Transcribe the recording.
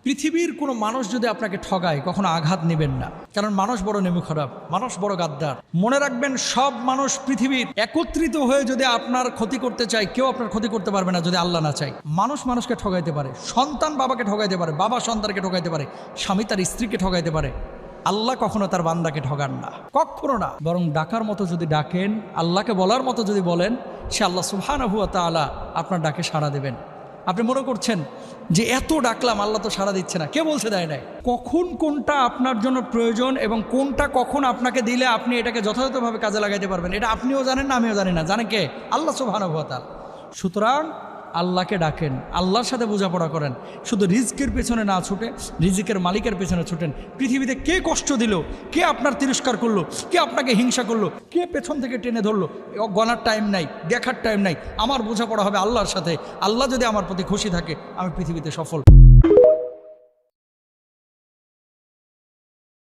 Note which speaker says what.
Speaker 1: পৃথিবীর কোনো মানুষ যদি আপনাকে ঠগায় কখনো আঘাত নেবেন না, কারণ মানুষ বড় নেমু খারাপ, মানুষ বড় গাদ্দার। মনে রাখবেন, সব মানুষ পৃথিবীর একত্রিত হয়ে যদি আপনার ক্ষতি করতে চায়, কেউ আপনার ক্ষতি করতে পারবে না যদি আল্লাহ না চায়। মানুষ মানুষকে ঠগাইতে পারে, সন্তান বাবাকে ঠগাইতে পারে, বাবা সন্তানকে ঠগাইতে পারে, স্বামী তার স্ত্রীকে ঠগাইতে পারে। আল্লাহ কখনো তার বান্দাকে ঠগান না, কখনো না। বরং ডাকার মতো যদি ডাকেন, আল্লাহকে বলার মতো যদি বলেন, সে আল্লাহ সুবহানাহু ওয়া তাআলা আপনার ডাকে সাড়া দেবেন। আপনি মনে করছেন যে এত ডাকলাম আল্লাহ তো সাড়া দিচ্ছে না, কে বলছে দেয় নাই? কখন কোনটা আপনার জন্য প্রয়োজন এবং কোনটা কখন আপনাকে দিলে আপনি এটাকে যথাযথভাবে কাজে লাগাইতে পারবেন, এটা আপনিও জানেন না, আমিও জানি না। জানে কে? আল্লাহ সুবহানাহু ওয়া তাআলা। সুতরাং আল্লাহকে ডাকেন, আল্লাহর সাথে বোঝাপড়া করেন, শুধু রিজকের পেছনে না ছুটে রিজিকের মালিকের পেছনে ছুটেন। পৃথিবীতে কে কষ্ট দিল, কে আপনার তিরস্কার করলো, কে আপনাকে হিংসা করলো, কে পেছন থেকে টেনে ধরলো, গণার টাইম নাই, দেখার টাইম নাই। আমার বোঝাপড়া হবে আল্লাহর সাথে। আল্লাহ যদি আমার প্রতি খুশি থাকে, আমি পৃথিবীতে সফল।